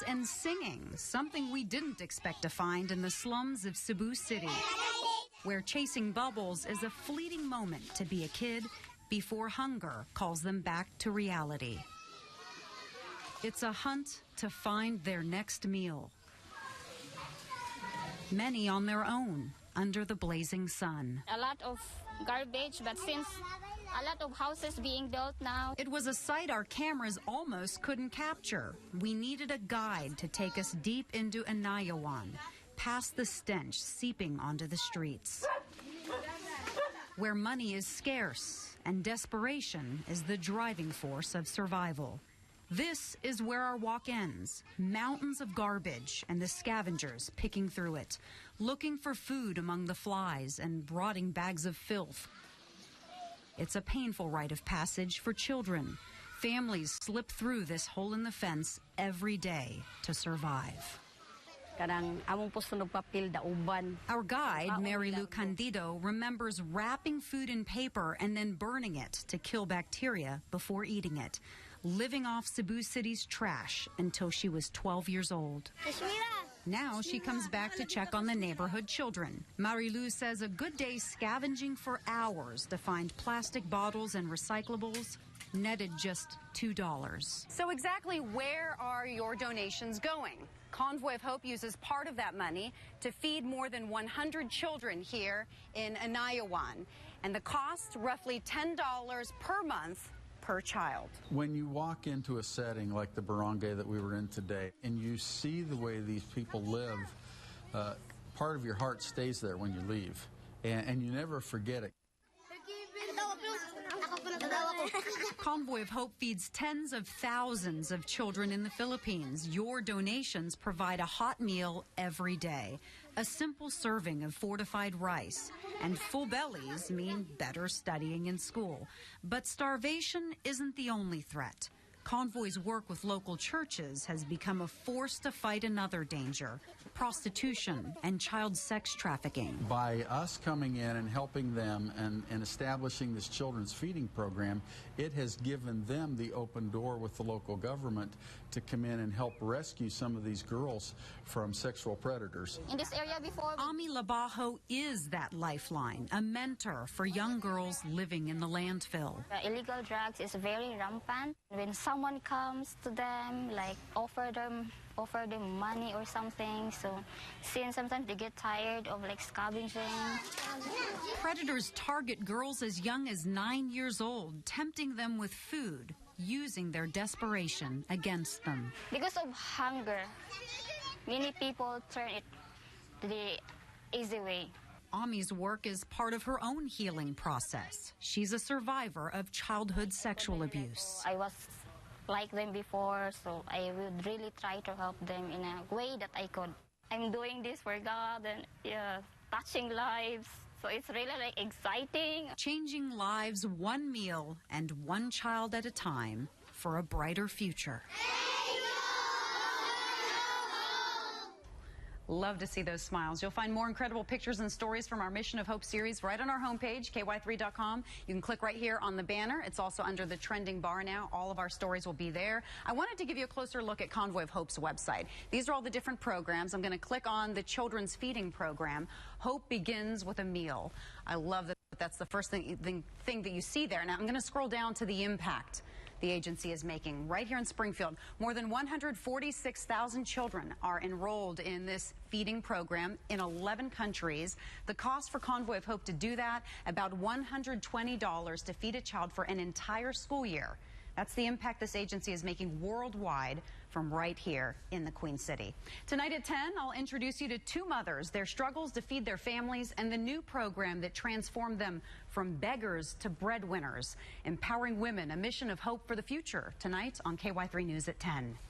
and singing, something we didn't expect to find in the slums of Cebu City, where chasing bubbles is a fleeting moment to be a kid before hunger calls them back to reality. It's a hunt to find their next meal. Many on their own, under the blazing sun. A lot of garbage, but since a lot of houses being built now. It was a sight our cameras almost couldn't capture. We needed a guide to take us deep into Anayawan, past the stench seeping onto the streets, where money is scarce and desperation is the driving force of survival. This is where our walk ends. Mountains of garbage and the scavengers picking through it, looking for food among the flies and rotting bags of filth. It's a painful rite of passage for children. Families slip through this hole in the fence every day to survive. Our guide, Mary Lou Candido, remembers wrapping food in paper and then burning it to kill bacteria before eating it, living off Cebu City's trash until she was 12 years old. Now she comes back to check on the neighborhood children. Marilu says a good day scavenging for hours to find plastic bottles and recyclables netted just $2. So exactly where are your donations going? Convoy of Hope uses part of that money to feed more than 100 children here in Anayawan. And the cost, roughly $10 per month per child. When you walk into a setting like the barangay that we were in today and you see the way these people live, part of your heart stays there when you leave, and you never forget it. Convoy of Hope feeds tens of thousands of children in the Philippines. Your donations provide a hot meal every day, a simple serving of fortified rice, and full bellies mean better studying in school. But starvation isn't the only threat. Convoy's work with local churches has become a force to fight another danger: prostitution and child sex trafficking. By us coming in and helping them and establishing this children's feeding program, it has given them the open door with the local government to come in and help rescue some of these girls from sexual predators. In this area before, Ami Labajo is that lifeline, a mentor for young girls living in the landfill. illegal drugs is very rampant. When someone comes to them, like offer them money or something, so since sometimes they get tired of like scavenging. Predators target girls as young as 9 years old, tempting them with food, using their desperation against them. Because of hunger, many people turn it to the easy way. Ami's work is part of her own healing process. She's a survivor of childhood sexual abuse. I was like them before, so I would really try to help them in a way that I could. I'm doing this for God and touching lives, so it's really like exciting. Changing lives one meal and one child at a time for a brighter future. Love to see those smiles. You'll find more incredible pictures and stories from our Mission of Hope series right on our homepage, ky3.com. You can click right here on the banner. It's also under the trending bar now. All of our stories will be there. I wanted to give you a closer look at Convoy of Hope's website. These are all the different programs. I'm going to click on the children's feeding program. Hope begins with a meal. I love that that's the first thing that you see there. Now I'm going to scroll down to the impact the agency is making right here in Springfield. More than 146,000 children are enrolled in this feeding program in 11 countries. The cost for Convoy of Hope to do that, about $120 to feed a child for an entire school year. That's the impact this agency is making worldwide from right here in the Queen City. Tonight at 10, I'll introduce you to two mothers, their struggles to feed their families, and the new program that transformed them from beggars to breadwinners, empowering women, a mission of hope for the future. Tonight on KY3 News at 10.